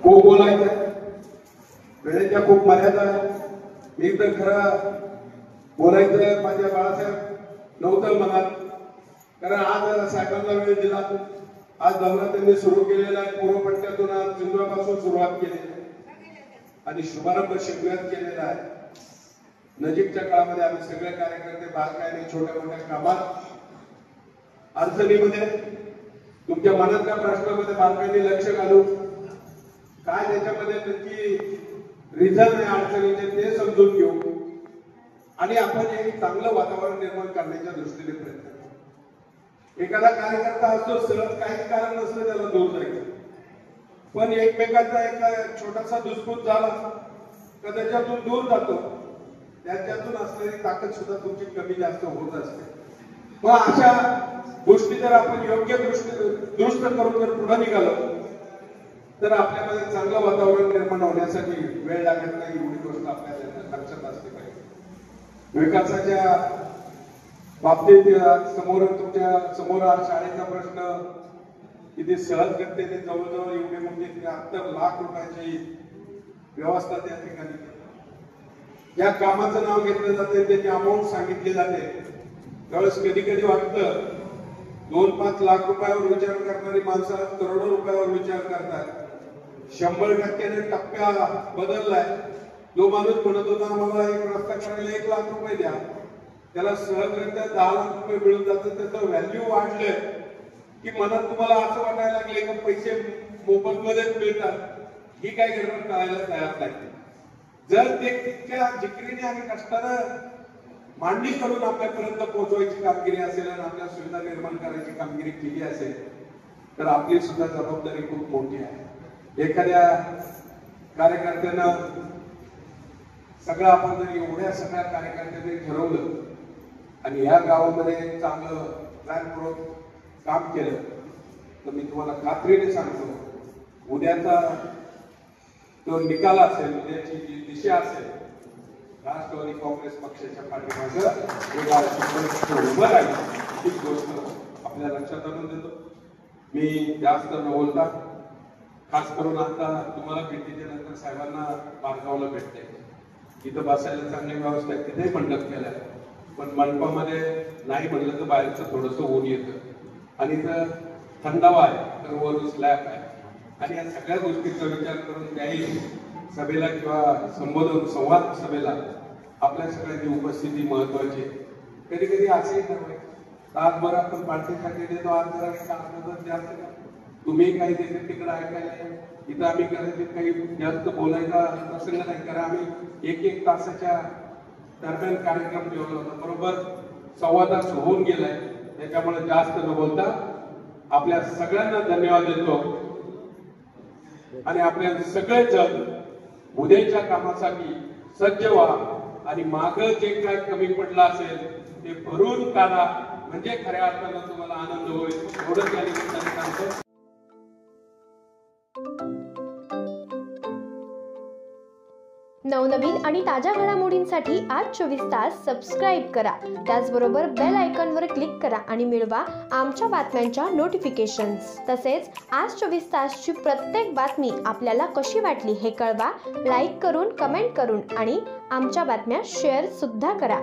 खूप बोलायचं, वेळेच्या खूप मर्यादा आहे. मी तर खरं बोलायचं माझ्या बाळासाहेब नव्हतं मनात, कारण आज साहेबांना वेळ दिला. आज दौरा त्यांनी सुरू केलेला आहे, पूर्वपट्ट्यातून आज सिंधुपासून सुरुवात केलेली आहे आणि शुभारंभ शिबिरात केलेला आहे. नजीकच्या काळामध्ये आम्ही सगळे कार्यकर्ते बारकाईने छोट्या मोठ्या कामात अडचणीमध्ये तुमच्या मनातल्या प्रश्नामध्ये बारकाईने लक्ष घालू, काय त्याच्यामध्ये नक्की रिझन आहे अडचणीचे ते समजून घेऊ आणि आपण एक चांगलं वातावरण निर्माण करण्याच्या दृष्टीने प्रयत्न करू. एखादा कार्यकर्ता असतो सहज काही कारण नसतं त्याला दूर जायचं, पण एकमेकांचा एक छोटासा दुष्पूत झाला तर त्याच्यातून दूर जातो. त्याच्यातून असलेली ताकद सुद्धा तुमची कमी जास्त होत असते. मग अशा गोष्टी जर आपण योग्य दुरुस्त करून जर पुढे निघालो तर आपल्यामध्ये चांगलं वातावरण निर्माण होण्यासाठी वेळ लागत नाही. एवढी गोष्ट आपल्याला लक्षात असते पाहिजे. विकासाच्या बाबतीत तुमच्या समोर शाळेचा प्रश्न किती सहज गतीने जवळजवळ एवढे मोठे 73 लाख रुपयाची व्यवस्था त्या ठिकाणी, या कामाचं नाव घेतलं जाते, त्याची अमाऊंट सांगितली जाते. त्यावेळेस कधी कधी वाटतं 2-5 लाख रुपयावर विचार करणारी माणसं करोडो रुपयावर विचार करतात. 100% टप्प्या बदललाय. जो माणूस म्हणत होता मला एक रस्ता करायला 1 लाख रुपये द्या, त्याला सहजरित्या 10 लाख रुपये मिळून जातं. त्याचं व्हॅल्यू वाढलंय की मनात तुम्हाला असं वाटायला लागले की पैसे मोफत मध्येच मिळतात. ही काय गडबड करायला तयार नाही. जर ते तितक्या जिकरीने आणि कष्टानं मांडणी करून आपल्यापर्यंत पोहोचवायची कामगिरी असेल आणि आपल्या सुविधा निर्माण करायची कामगिरी केली असेल तर आपली सुद्धा जबाबदारी खूप मोठी आहे. एखाद्या कार्यकर्त्यानं सगळं आपण जर एवढ्या सगळ्या कार्यकर्त्यांनी ठरवलं आणि या गावामध्ये चांगलं प्लॅनपूर्वक काम केलं तर मी तुम्हाला खात्रीने सांगतो उद्याचा जो निकाल असेल, उद्याची जी दिशा असेल, राष्ट्रवादी काँग्रेस पक्षाच्या पाठीमागे उभं राहील ही गोष्ट आपल्या लक्षात आणून देतो. मी जास्त न बोलता खास करून आता तुम्हाला भेटीच्या नंतर साहेबांना पारगावला भेटते. तिथं बसायला चांगली व्यवस्था आहे, तिथे मंडप केलाय, पण मंडपामध्ये नाही म्हणलं तर बाहेरचं थोडंसं ऊन येतं आणि इथं थंडावा आहे तर वरून स्लॅब आहे आणि या सगळ्या गोष्टीचा विचार करून त्याही सभेला किंवा संवाद सभेला आपल्या सगळ्यांची उपस्थिती महत्वाची. कधी कधी असेही ठरवायचं तासभर आपण पार्टीसाठी देतो, आज जरा जास्त का तुम्ही काही देते तिकडे ऐकायला, इथं आम्ही कदाचित काही जास्त बोलायचा प्रसंग नाही, कारण आम्ही 1-1 तासाच्या दरम्यान कार्यक्रम ठेवला होता. बरोबर 1.25 तास होऊन गेलाय. त्याच्यामुळे जास्त न बोलता आपल्या सगळ्यांना धन्यवाद देतो आणि आपल्या सगळेजण उद्याच्या कामासाठी सज्ज व्हा आणि मागं जे काय कमी पडलं असेल ते भरून काढा, म्हणजे खऱ्या अर्थानं तुम्हाला आनंद होईल. एवढंच या निमित्ताने सांगतो. नवनवीन आणि ताज्या घडामोडींसाठी आज 24 तास सबस्क्राईब करा. त्याचबरोबर बेल आयकॉनवर क्लिक करा आणि मिळवा आमच्या बातम्यांच्या नोटिफिकेशन्स. तसेच आज 24 तासची प्रत्येक बातमी आपल्याला कशी वाटली हे कळवा. लाईक करून, कमेंट करून आणि आमच्या बातम्या शेअर सुद्धा करा.